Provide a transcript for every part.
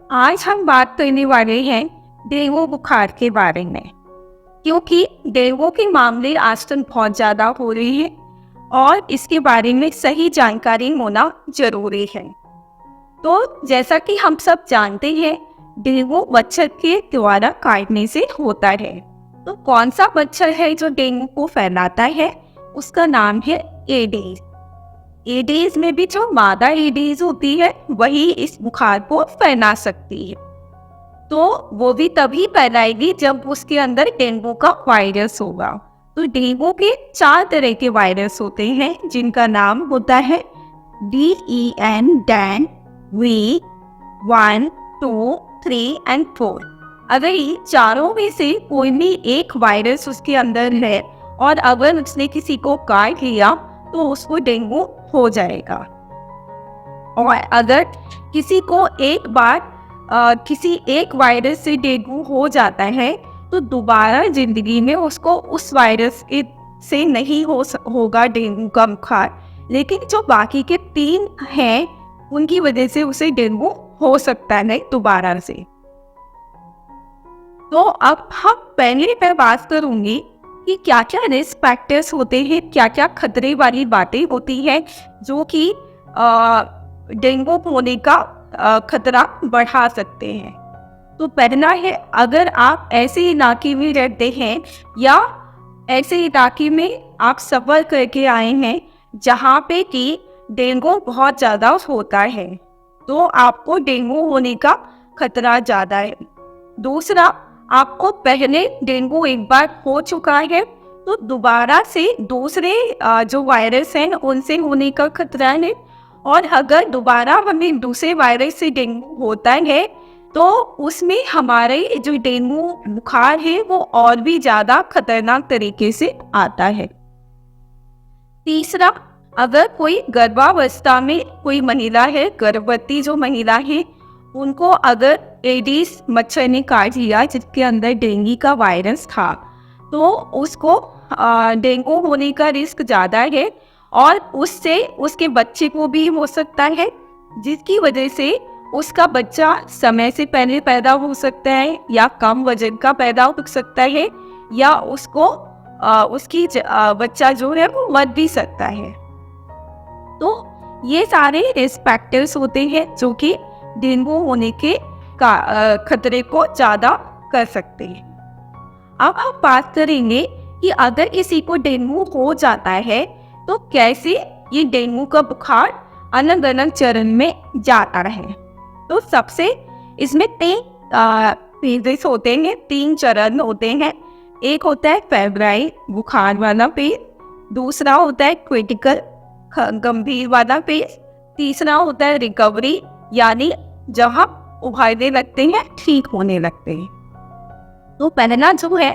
आज हम बात करने वाले हैं डेंगू बुखार के बारे में। क्योंकि डेंगू के मामले आजकल बहुत ज़्यादा हो रहे हैं और इसके बारे में सही जानकारी होना जरूरी है। तो जैसा कि हम सब जानते हैं, डेंगू मच्छर के द्वारा काटने से होता है। तो कौन सा मच्छर है जो डेंगू को फैलाता है? उसका नाम है एडीज। एडीज में भी जो मादा एडीज होती है वही इस बुखार को फैला सकती है। तो वो भी तभी फैलाएगी जब उसके अंदर डेंगू का वायरस होगा। तो डेंगू के 4 तरह के वायरस होते हैं जिनका नाम होता है DEN, डैन, V1, 2, 3 एंड 4। अगर ये चारों में से कोई भी एक वायरस उसके अंदर है और अगर उसने किसी को काट लिया तो उसको डेंगू हो जाएगा। और अगर किसी को एक बार किसी एक वायरस से डेंगू हो जाता है तो दोबारा जिंदगी में उसको उस वायरस से नहीं होगा डेंगू का बुखार, लेकिन जो बाकी के 3 हैं उनकी वजह से उसे डेंगू हो सकता है दोबारा से। तो अब हम पहले मैं बात करूंगी कि क्या क्या रिस्क फैक्टर्स होते हैं, क्या क्या खतरे वाली बातें होती हैं जो कि डेंगू होने का खतरा बढ़ा सकते हैं। तो पहला है, अगर आप ऐसे इलाके में रहते हैं या ऐसे इलाके में आप सफर करके आए हैं जहाँ पे कि डेंगू बहुत ज़्यादा होता है तो आपको डेंगू होने का खतरा ज़्यादा है। दूसरा, आपको पहले डेंगू एक बार हो चुका है तो दोबारा से दूसरे जो वायरस हैं उनसे होने का खतरा है। और अगर दोबारा हमें दूसरे वायरस से डेंगू होता है तो उसमें हमारे जो डेंगू बुखार है वो और भी ज़्यादा खतरनाक तरीके से आता है। तीसरा, अगर कोई गर्भावस्था में कोई महिला है, गर्भवती जो महिला है, उनको अगर एडीज मच्छर ने काट लिया जिसके अंदर डेंगू का वायरस था तो उसको डेंगू होने का रिस्क ज़्यादा है और उससे उसके बच्चे को भी हो सकता है, जिसकी वजह से उसका बच्चा समय से पहले पैदा हो सकता है या कम वजन का पैदा हो सकता है या उसको उसकी बच्चा जो है वो मर भी सकता है। तो ये सारे रिस्क फैक्टर्स होते हैं जो कि डेंगू होने के खतरे को ज़्यादा कर सकते हैं। अब हम बात करेंगे कि अगर किसी को डेंगू हो जाता है तो कैसे ये डेंगू का बुखार अलग अलग चरण में जाता है। तो सबसे इसमें 3 फेजेस होते हैं, 3 चरण होते हैं। एक होता है फेब्राइल बुखार वाला फेज, दूसरा होता है क्रिटिकल गंभीर वाला फेज, तीसरा होता है रिकवरी यानी जब हम उभरने लगते हैं, ठीक होने लगते हैं। तो पहला जो है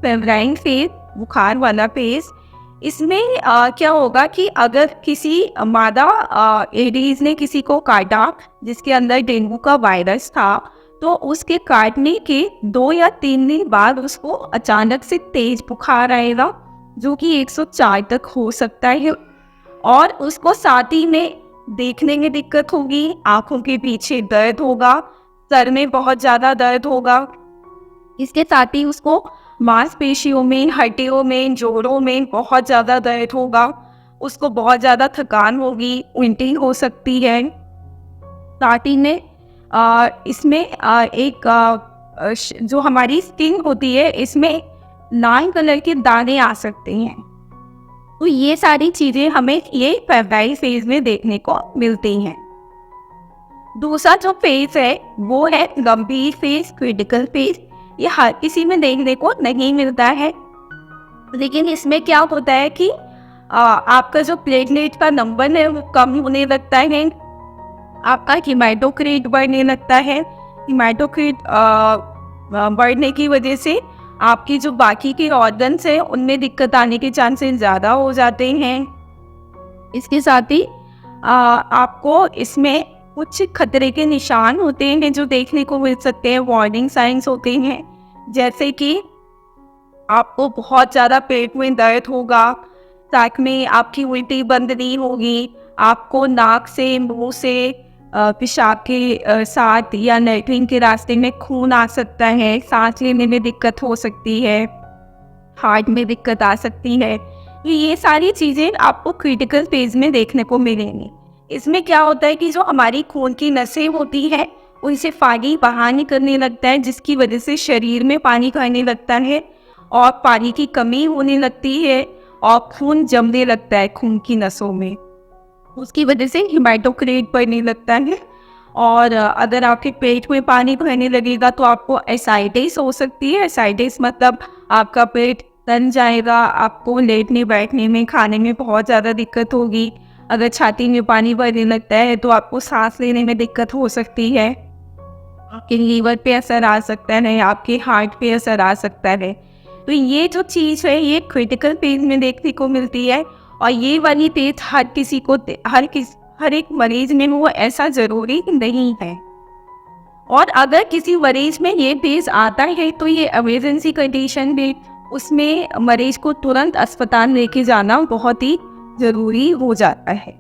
फेब्राइल फेज बुखार वाला फेज, इसमें क्या होगा कि अगर किसी मादा एडीज ने किसी को काटा जिसके अंदर डेंगू का वायरस था तो उसके काटने के 2 या 3 दिन बाद उसको अचानक से तेज बुखार आएगा जो कि 104 तक हो सकता है और उसको साथ ही में देखने में दिक्कत होगी, आंखों के पीछे दर्द होगा, सर में बहुत ज़्यादा दर्द होगा। इसके साथ ही उसको मांसपेशियों में, हड्डियों में, जोड़ों में बहुत ज़्यादा दर्द होगा, उसको बहुत ज़्यादा थकान होगी, उल्टी हो सकती है। साथ ही में इसमें जो हमारी स्किन होती है इसमें लाल कलर के दाने आ सकते हैं। तो ये सारी चीज़ें हमें ये फेब्राइल फेज में देखने को मिलती हैं। दूसरा जो फेज है वो है गंभीर फेज, क्रिटिकल फेज। ये हर किसी में देखने को नहीं मिलता है, लेकिन इसमें क्या होता है कि आपका जो प्लेटलेट का नंबर है वो कम होने लगता है, आपका हीमाटोक्रिट बढ़ने लगता है। हीमाटोक्रिट बढ़ने की वजह से आपकी जो बाकी के ऑर्गन्स हैं उनमें दिक्कत आने के चांसेस ज़्यादा हो जाते हैं। इसके साथ ही आपको इसमें कुछ खतरे के निशान होते हैं जो देखने को मिल सकते हैं, वार्निंग साइंस होते हैं, जैसे कि आपको बहुत ज़्यादा पेट में दर्द होगा, साथ में आपकी उल्टी बंद नहीं होगी, आपको नाक से, मुंह से पेशाब के साथ या लैट्रिन के रास्ते में खून आ सकता है, सांस लेने में दिक्कत हो सकती है, हार्ट में दिक्कत आ सकती है। तो ये सारी चीज़ें आपको क्रिटिकल फेज में देखने को मिलेंगी। इसमें क्या होता है कि जो हमारी खून की नसें होती हैं उनसे पानी बाहर निकलने लगता है, जिसकी वजह से शरीर में पानी कहने लगता है और पानी की कमी होने लगती है और खून जमने लगता है खून की नसों में। उसकी वजह से हेमाटोक्रेट बढ़ने लगता है और अगर आपके पेट में पानी भरने लगेगा तो आपको एसाइटिस हो सकती है। एसाइटिस मतलब आपका पेट तन जाएगा, आपको लेटने बैठने में खाने में बहुत ज़्यादा दिक्कत होगी। अगर छाती में पानी भरने लगता है तो आपको सांस लेने में दिक्कत हो सकती है, आपके लीवर पे असर आ सकता है, आपके हार्ट पे असर आ सकता है। तो ये जो चीज़ है ये क्रिटिकल फेज में देखने को मिलती है और ये वाली फेज हर एक मरीज में वो ऐसा ज़रूरी नहीं है। और अगर किसी मरीज में ये फेज आता है तो ये इमरजेंसी कंडीशन में उसमें मरीज को तुरंत अस्पताल लेके जाना बहुत ही ज़रूरी हो जाता है।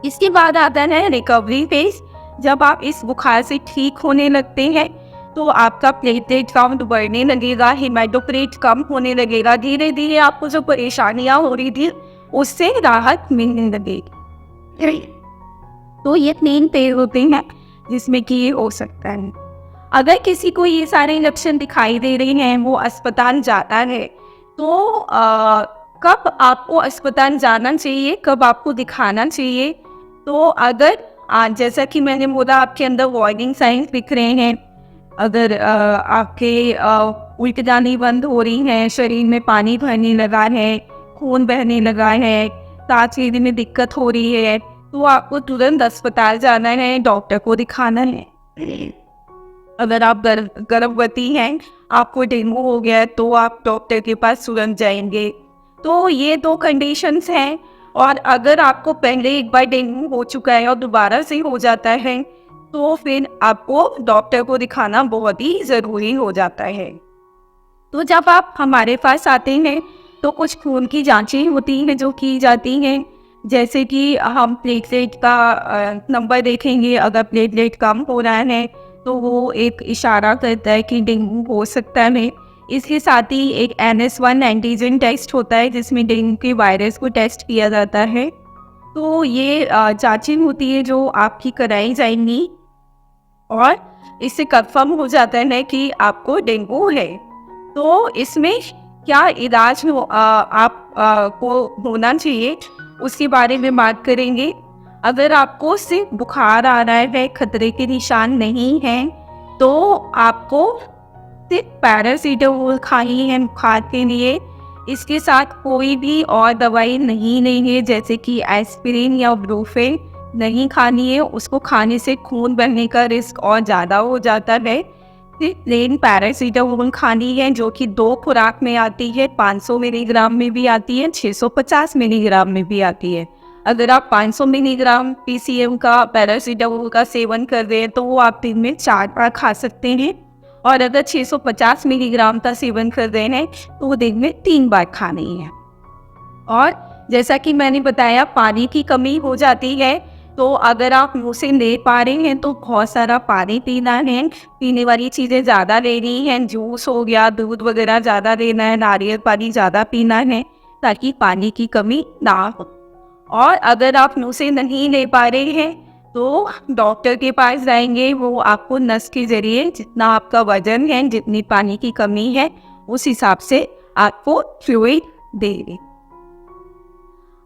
इसके बाद आता है रिकवरी फेज। जब आप इस बुखार से ठीक होने लगते हैं तो आपका प्लेटलेट काउंट बढ़ने लगेगा, हेमाटोक्रेट कम होने लगेगा, धीरे धीरे आपको जो परेशानियां हो रही थी उससे राहत मिलने लगेगी। तो ये 3 फेज होते हैं जिसमें कि ये हो सकता है। अगर किसी को ये सारे लक्षण दिखाई दे रहे हैं, वो अस्पताल जाता है, तो कब आपको अस्पताल जाना चाहिए, कब आपको दिखाना चाहिए? तो अगर जैसा कि मैंने बोला आपके अंदर वार्निंग साइंस दिख रहे हैं, अगर आपके उल्टी जानी बंद हो रही हैं, शरीर में पानी भरने लगा है, खून बहने लगा है, सांस लेने में दिक्कत हो रही है, तो आपको तुरंत अस्पताल जाना है, डॉक्टर को दिखाना है। अगर आप गर्भवती हैं, आपको डेंगू हो गया है, तो आप डॉक्टर के पास तुरंत जाएंगे। तो ये 2 कंडीशंस हैं। और अगर आपको पहले एक बार डेंगू हो चुका है और दोबारा से हो जाता है तो फिर आपको डॉक्टर को दिखाना बहुत ही ज़रूरी हो जाता है। तो जब आप हमारे पास आते हैं तो कुछ खून की जांचें होती हैं जो की जाती हैं, जैसे कि हम प्लेटलेट का नंबर देखेंगे। अगर प्लेटलेट कम हो रहा है तो वो एक इशारा करता है कि डेंगू हो सकता है। इसके साथ ही एक NS1 एंटीजन टेस्ट होता है जिसमें डेंगू के वायरस को टेस्ट किया जाता है। तो ये जांचें होती है जो आपकी कराई जाएंगी और इससे कंफर्म हो जाता है कि आपको डेंगू है। तो इसमें क्या इलाज को होना चाहिए उसके बारे में बात करेंगे। अगर आपको सिर्फ बुखार आ रहा है, खतरे के निशान नहीं हैं, तो आपको सिर्फ पैरासीटामोल खानी है बुखार के लिए। इसके साथ कोई भी और दवाई नहीं लेनी है, जैसे कि एस्पिरिन या ब्रूफेन नहीं खानी है। उसको खाने से खून बनने का रिस्क और ज़्यादा हो जाता है। सिर्फ प्लेन पैरासीटामोल खानी है जो कि 2 खुराक में आती है, 500 मिलीग्राम में भी आती है, 650 मिलीग्राम में भी आती है। अगर आप 500 मिलीग्राम PCM का पैरासीटामोल का सेवन कर रहे हैं तो वो आप दिन में 4 बार खा सकते हैं, और अगर 650 मिलीग्राम का सेवन कर रहे हैं तो वो दिन में 3 बार खानी है। और जैसा कि मैंने बताया पानी की कमी हो जाती है, तो अगर आप मुँह से ले पा रहे हैं तो बहुत सारा पानी पीना है, पीने वाली चीज़ें ज़्यादा लेनी हैं, जूस हो गया, दूध वगैरह ज़्यादा लेना है, नारियल पानी ज़्यादा पीना है ताकि पानी की कमी ना हो। और अगर आप मुँह से नहीं ले पा रहे हैं तो डॉक्टर के पास जाएंगे, वो आपको नस के ज़रिए जितना आपका वजन है, जितनी पानी की कमी है, उस हिसाब से आपको फ्लूइड देंगे।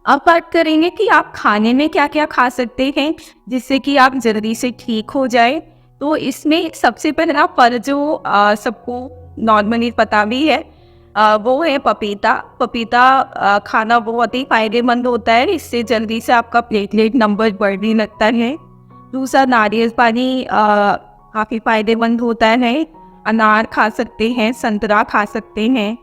अब बात करेंगे कि आप खाने में क्या क्या खा सकते हैं जिससे कि आप जल्दी से ठीक हो जाए। तो इसमें सबसे पहला फल जो सबको नॉर्मली पता भी है, वो है पपीता। पपीता खाना बहुत ही फायदेमंद होता है, इससे जल्दी से आपका प्लेटलेट नंबर बढ़ने लगता है। दूसरा नारियल पानी काफ़ी फायदेमंद होता है। अनार खा सकते हैं, संतरा खा सकते हैं।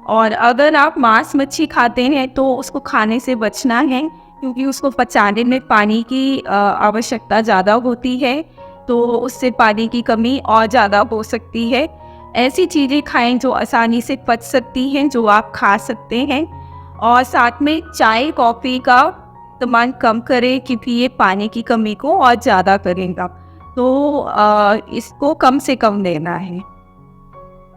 और अगर आप मांस मच्छी खाते हैं तो उसको खाने से बचना है, क्योंकि उसको पचाने में पानी की आवश्यकता ज़्यादा होती है, तो उससे पानी की कमी और ज़्यादा हो सकती है। ऐसी चीज़ें खाएं जो आसानी से पच सकती हैं, जो आप खा सकते हैं। और साथ में चाय कॉफ़ी का इस्तेमाल कम करें, क्योंकि ये पानी की कमी को और ज़्यादा करेगा। तो इसको कम से कम लेना है।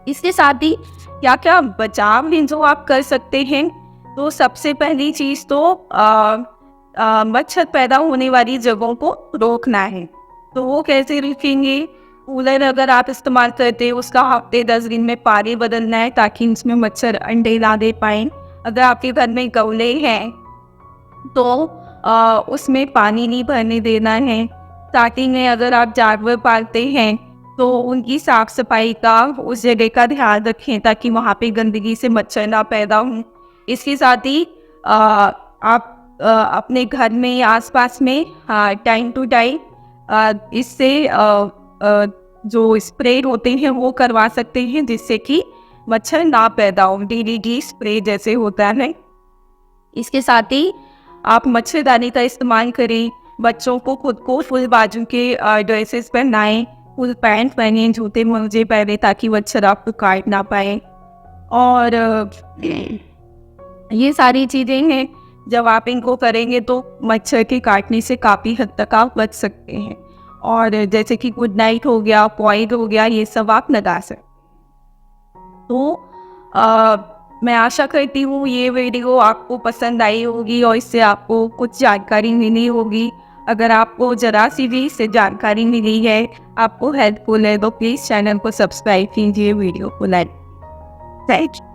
इसके साथ ही क्या क्या बचाव हैं जो आप कर सकते हैं? तो सबसे पहली चीज़ तो मच्छर पैदा होने वाली जगहों को रोकना है। तो वो कैसे रोकेंगे? कूलर अगर आप इस्तेमाल करते हैं उसका हफ्ते 10 दिन में पानी बदलना है, ताकि उसमें मच्छर अंडे ना दे पाएँ। अगर आपके घर में गमले हैं तो उसमें पानी नहीं भरने देना है। स्टार्टिंग में अगर आप जानवर पालते हैं तो उनकी साफ सफाई का, उस जगह का ध्यान रखें, ताकि वहाँ पे गंदगी से मच्छर ना पैदा हों। इसके साथ ही आप अपने घर में या आसपास में टाइम टू टाइम इससे जो स्प्रे होते हैं वो करवा सकते हैं, जिससे कि मच्छर ना पैदा हो। डीडीटी स्प्रे जैसे होता है। इसके साथ ही आप मच्छरदानी का इस्तेमाल करें। बच्चों को खुद को फुल बाजू के ड्रेसेस पहनाएं, फुल पैंट पहने, जूते मोजे पहने, ताकि मच्छर आपको काट ना पाए। और ये सारी चीज़ें हैं, जब आप इनको करेंगे तो मच्छर के काटने से काफ़ी हद तक आप बच सकते हैं। और जैसे कि गुड नाइट हो गया, कॉइल हो गया, ये सब आप लगा सकते। तो मैं आशा करती हूँ ये वीडियो आपको पसंद आई होगी और इससे आपको कुछ जानकारी मिली होगी। अगर आपको ज़रा सी भी इससे जानकारी मिली है, आपको हेल्पफुल है, तो प्लीज़ चैनल को सब्सक्राइब कीजिए, वीडियो को लाइक। Thank you.